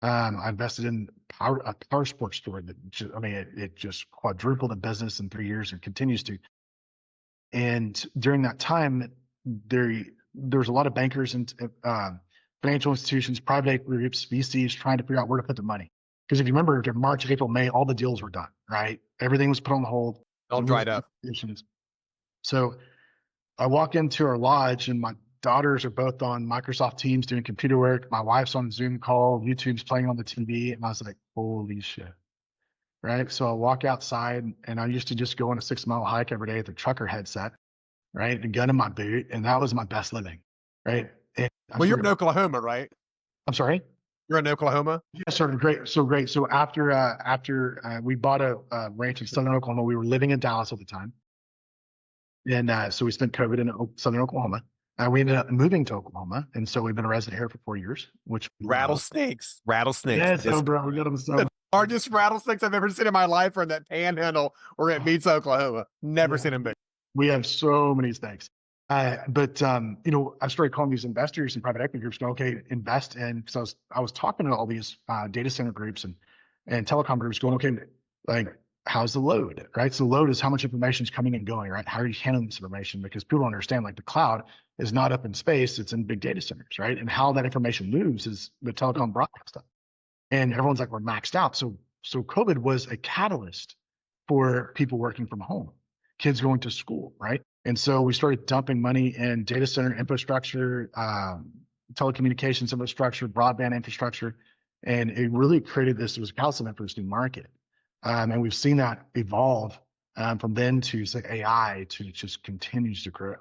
I invested in a power sports store that it just quadrupled in business in 3 years and continues to. And during that time, there's a lot of bankers and financial institutions, private equity groups, VCs trying to figure out where to put the money. Because if you remember, during March, April, May, all the deals were done, right? Everything was put on hold. All dried up. So I walk into our lodge and my daughters are both on Microsoft Teams doing computer work. My wife's on Zoom call, YouTube's playing on the TV. And I was like, holy shit. Right. So I walk outside and I used to just go on a 6-mile hike every day with a trucker headset, right? A gun in my boot. And that was my best living. Right. Well, you're in Oklahoma, right? I'm sorry? You're in Oklahoma? Yeah, sort of great. So great. So after we bought a ranch in Southern Oklahoma, we were living in Dallas at the time. And so we spent COVID in Southern Oklahoma. We ended up moving to Oklahoma. And so we've been a resident here for 4 years, which rattlesnakes. Yeah, so bro, we got them so. The largest rattlesnakes I've ever seen in my life are in that panhandle where it meets Oklahoma. Never seen them big. We have so many snakes. But I started calling these investors and private equity groups going, okay, invest in, because I was talking to all these data center groups and telecom groups going, okay, like, how's the load, right? So the load is how much information is coming and going, right? How are you handling this information? Because people don't understand, like the cloud, is not up in space, it's in big data centers, right? And how that information moves is the telecom broadcast stuff. And everyone's like, we're maxed out. So COVID was a catalyst for people working from home, kids going to school, right? And so we started dumping money in data center infrastructure, telecommunications infrastructure, broadband infrastructure, and it really created this, it was a calcium for this new market. And we've seen that evolve from then to say AI to it just continues to grow.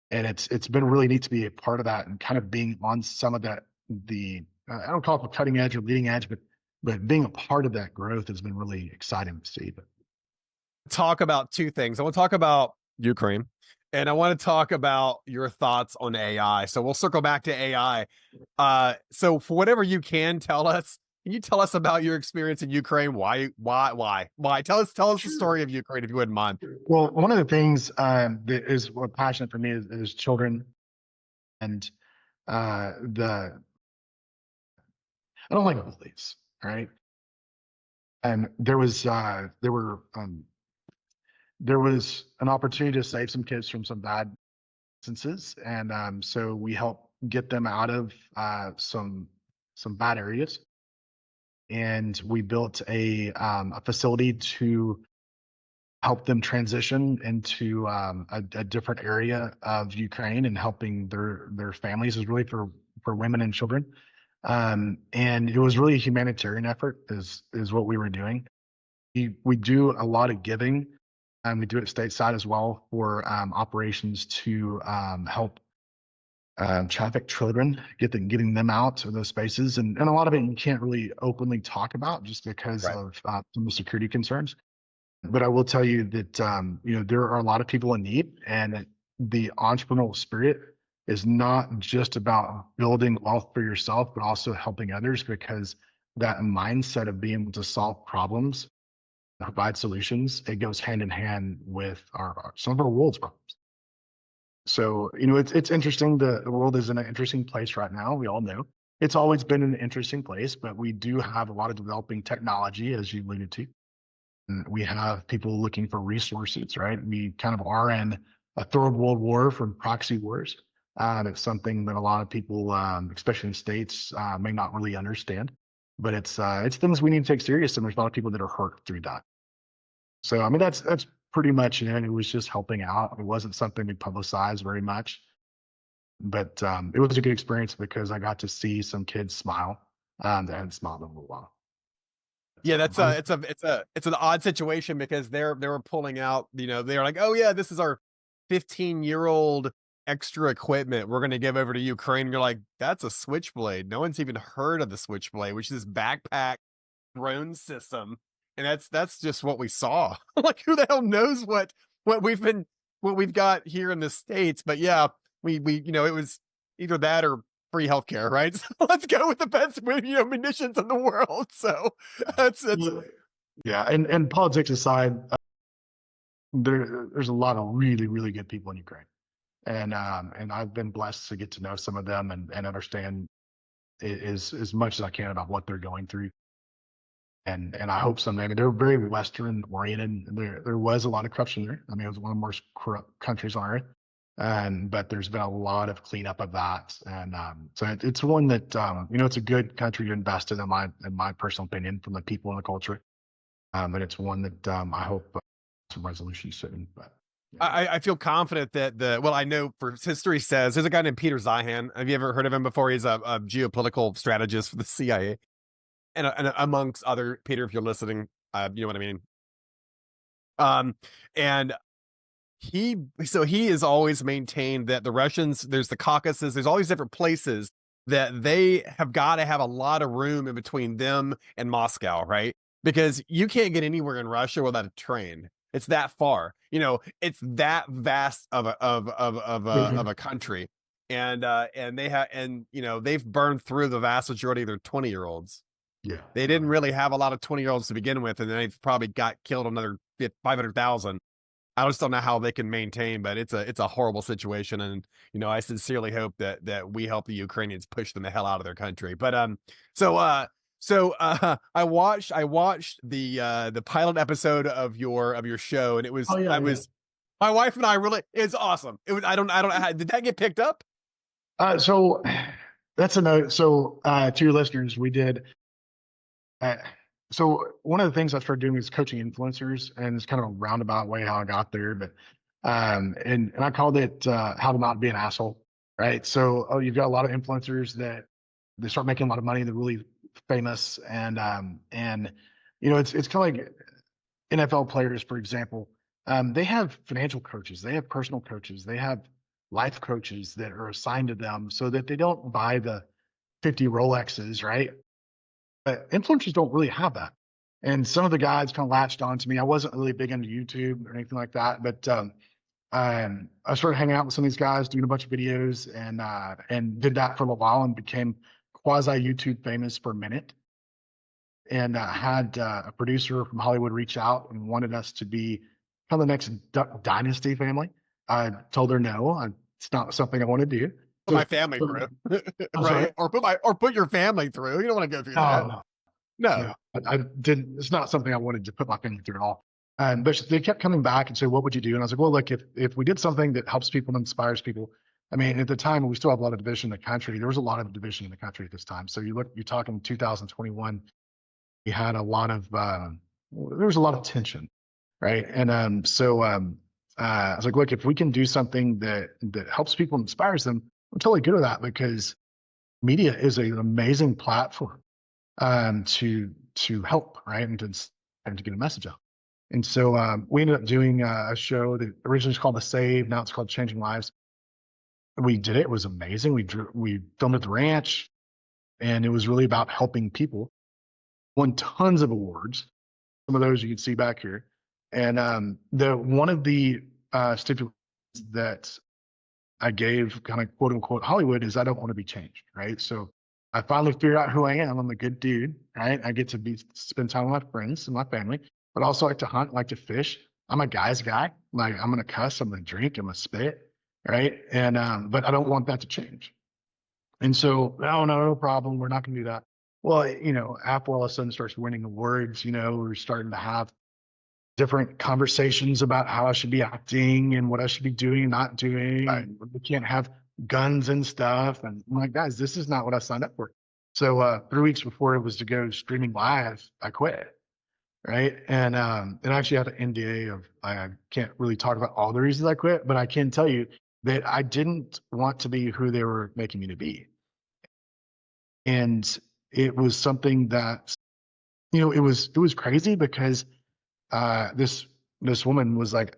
And it's been really neat to be a part of that and kind of being on some of that, I don't call it the cutting edge or leading edge, but being a part of that growth has been really exciting to see. But talk about two things. I want to talk about Ukraine, and I want to talk about your thoughts on AI. So we'll circle back to AI. So for whatever you can tell us, can you tell us about your experience in Ukraine? Why? Tell us the story of Ukraine, if you wouldn't mind. Well, one of the things that is what passionate for me is children, and I don't like bullies, right? And there was an opportunity to save some kids from some bad instances, and so we helped get them out of some bad areas, and we built a facility to help them transition into a different area of Ukraine, and helping their families is really for women and children. And it was really a humanitarian effort is what we were doing. We do a lot of giving, and we do it stateside as well for operations to help traffic children, getting them out of those spaces. And a lot of it you can't really openly talk about just because of some of the security concerns. But I will tell you that there are a lot of people in need, and the entrepreneurial spirit is not just about building wealth for yourself, but also helping others, because that mindset of being able to solve problems, provide solutions, it goes hand in hand with some of our world's problems. So, it's interesting. The world is in an interesting place right now. We all know it's always been an interesting place, but we do have a lot of developing technology, as you alluded to. And we have people looking for resources, right? We kind of are in a third world war from proxy wars. It's something that a lot of people, especially in states, may not really understand, but it's things we need to take serious. And there's a lot of people that are hurt through that. So, I mean, that's pretty much it. It was just helping out. It wasn't something we publicized very much, but it was a good experience because I got to see some kids smile that hadn't smiled in a little while. Yeah, that's it's an odd situation because they were pulling out, they're like, oh yeah, this is our 15-year-old extra equipment we're going to give over to Ukraine. And you're like, that's a Switchblade. No one's even heard of the Switchblade, which is this backpack drone system. And that's just what we saw. Like, who the hell knows what we've got here in the States? But yeah, we it was either that or free healthcare, right? So let's go with the best munitions in the world. So that's yeah. And politics aside, there's a lot of really, really good people in Ukraine. And I've been blessed to get to know some of them and understand as much as I can about what they're going through. And I hope someday. I mean, they're very Western oriented. There was a lot of corruption there. I mean, it was one of the most corrupt countries on earth. But there's been a lot of cleanup of that. And so it's one that it's a good country to invest in my personal opinion, from the people and the culture. But it's one that I hope some resolution soon. But I feel confident that I know, for history says, there's a guy named Peter Zeihan. Have you ever heard of him before? He's a geopolitical strategist for the CIA. And amongst other, Peter, if you're listening, you know what I mean? And he has always maintained that the Russians, there's the Caucasus, there's all these different places that they have got to have a lot of room in between them and Moscow, right? Because you can't get anywhere in Russia without a train. It's that far, it's that vast of a country. And they've burned through the vast majority of their 20-year-olds. Yeah, they didn't really have a lot of 20-year-olds to begin with, and then they've probably got killed another 500,000. I just don't know how they can maintain, but it's a horrible situation. And, I sincerely hope that we help the Ukrainians push them the hell out of their country. But, I watched the pilot episode of your show, and it was, My wife and I really, it's awesome. It was, I don't, did that get picked up? So that's a note. So to your listeners, we did. Uh, so one of the things I started doing is coaching influencers, and it's kind of a roundabout way how I got there. But and I called it how to not be an asshole, right? So you've got a lot of influencers that they start making a lot of money. They're really famous, and it's kind of like NFL players, for example. They have financial coaches, they have personal coaches, they have life coaches that are assigned to them so that they don't buy the 50 Rolexes, right? But influencers don't really have that. And some of the guys kind of latched on to me. I wasn't really big into YouTube or anything like that, but I started hanging out with some of these guys, doing a bunch of videos, and did that for a little while and became quasi YouTube famous for a minute. And had a producer from Hollywood reach out and wanted us to be kind of the next Duck Dynasty family. I told her no, it's not something I want to do. Put my family through, right? Or put your family through. You don't want to go through that. No. I didn't. It's not something I wanted to put my family through at all. But they kept coming back and say, "What would you do?" And I was like, "Well, look, if we did something that helps people and inspires people." I mean, at the time, we still have a lot of division in the country. There was a lot of division in the country at this time. So you're talking 2021. We had a lot of there was a lot of tension, right? And so I was like, look, if we can do something that helps people and inspires them, I'm totally good with that, because media is an amazing platform to help, right, and to get a message out. And so we ended up doing a show that originally was called The Save, now it's called Changing Lives. We did it. It was amazing. We filmed at the ranch, and it was really about helping people. Won tons of awards. Some of those you can see back here. And one of the stipulations that I gave kind of quote unquote Hollywood is I don't want to be changed, right? So I finally figured out who I am. I'm a good dude, right? I get to spend time with my friends and my family, but also like to hunt, like to fish. I'm a guy's guy. Like, I'm gonna cuss, I'm gonna drink, I'm gonna spit, right? And but I don't want that to change. And so, no problem. We're not gonna do that. Well, Apple all of a sudden starts winning awards. We're starting to have different conversations about how I should be acting and what I should be doing and not doing. Right. We can't have guns and stuff. And I'm like, guys, this is not what I signed up for. So 3 weeks before it was to go streaming live, I quit. Right. And I actually had an NDA of, I can't really talk about all the reasons I quit, but I can tell you that I didn't want to be who they were making me to be. And it was something that, it was crazy, because this woman was like,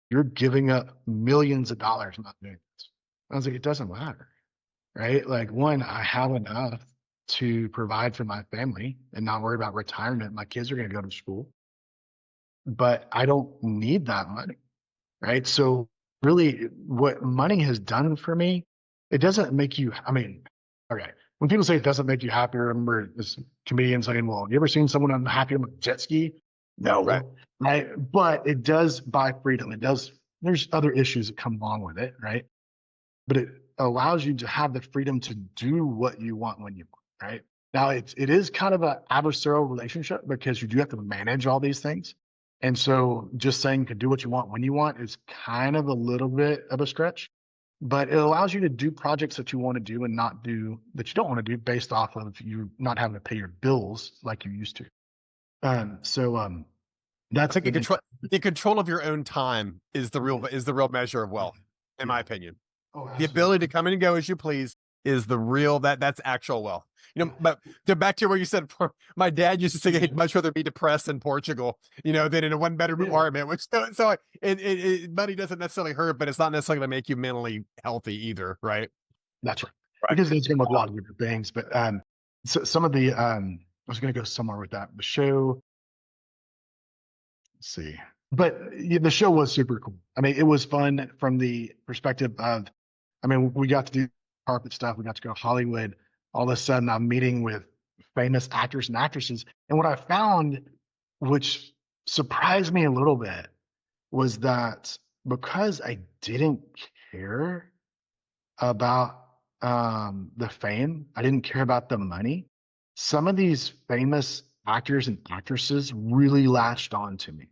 "You're giving up millions of dollars not doing this." I was like, "It doesn't matter, right? Like, one, I have enough to provide for my family and not worry about retirement. My kids are going to go to school, but I don't need that money, right?" So really, what money has done for me, it doesn't make you. I mean, okay. When people say it doesn't make you happy, I remember this comedian saying, "Well, you ever seen someone unhappy on a jet ski?" No, right? But it does buy freedom. There's other issues that come along with it, right? But it allows you to have the freedom to do what you want when you want, right? Now, it is kind of an adversarial relationship, because you do have to manage all these things. And so just saying you can do what you want when you want is kind of a little bit of a stretch. But it allows you to do projects that you want to do and not do that you don't want to do, based off of you not having to pay your bills like you used to. That's the control of your own time is the real measure of wealth, in my opinion. The ability to come in and go as you please is the real, that's actual wealth. But back to where you said, my dad used to say he'd much rather be depressed in Portugal, than in a one bedroom apartment, which so money doesn't necessarily hurt, but it's not necessarily going to make you mentally healthy either, right? That's right. Because it's going to with a lot of different things. But so some of the I was going to go somewhere with that. The show. Let's see. But the show was super cool. I mean, it was fun from the perspective of, we got to do carpet stuff. We got to go to Hollywood. All of a sudden, I'm meeting with famous actors and actresses. And what I found, which surprised me a little bit, was that because I didn't care about the fame, I didn't care about the money, some of these famous actors and actresses really latched on to me.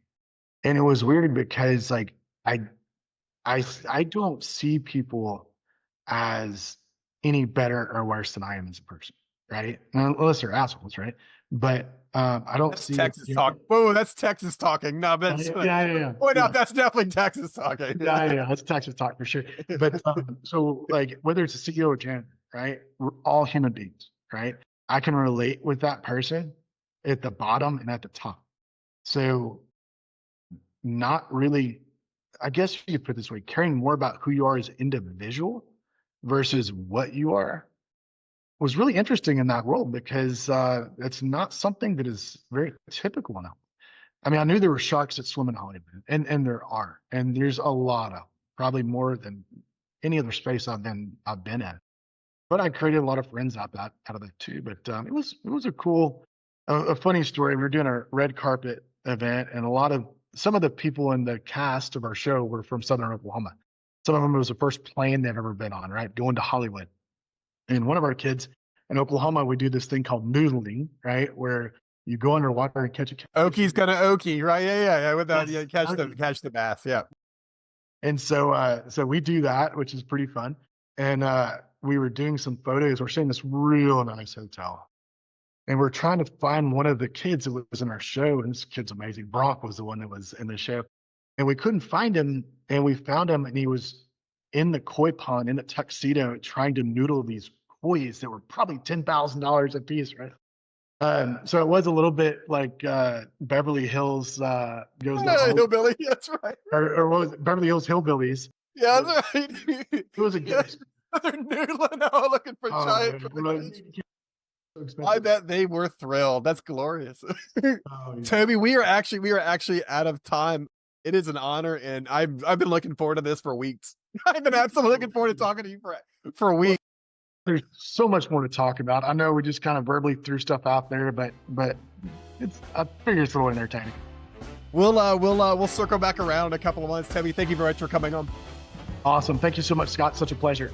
And it was weird, because like I I don't see people as any better or worse than I am as a person, right? Unless they're assholes, right? But I don't That's see Texas talk. Whoa, that's Texas talking. No, but point out that's definitely Texas talking. Yeah, that's Texas talk for sure. But so like whether it's a CEO or janitor, right? We're all human beings, right? I can relate with that person at the bottom and at the top. So not really, I guess you could put it this way, caring more about who you are as an individual versus what you are was really interesting in that world because it's not something that is very typical now. I mean, I knew there were sharks that swim in Hollywood, and there are, and there's a lot of, probably more than any other space I've been in. But I created a lot of friends out of that too. But it was a cool, a funny story. We were doing a red carpet event, and some of the people in the cast of our show were from Southern Oklahoma. Some of them, it was the first plane they've ever been on, right, going to Hollywood. And one of our kids in Oklahoma, we do this thing called noodling, right, where you go underwater and catch a catfish. Oki's gonna Oki, right? Yeah. Without catch the bass, yeah. And so we do that, which is pretty fun. And we were doing some photos. We're staying in this real nice hotel, and we're trying to find one of the kids that was in our show. And this kid's amazing. Brock was the one that was in the show, and we couldn't find him. And we found him, and he was in the koi pond in a tuxedo, trying to noodle these kois that were probably $10,000 a piece, right? So it was a little bit like Beverly Hills goes to Hillbilly. That's right. Or what was it? Beverly Hills Hillbillies. Yeah, that's right. It was a good. They're noodling out looking for giant. I bet they were thrilled. That's glorious. Toby, we are actually out of time. It is an honor, and I've been looking forward to this for weeks. I've been absolutely looking forward to talking to you for weeks. There's so much more to talk about. I know we just kind of verbally threw stuff out there, but I figure it's a little entertaining. We'll circle back around in a couple of months. Toby, thank you very much for coming on. Awesome. Thank you so much, Scott. Such a pleasure.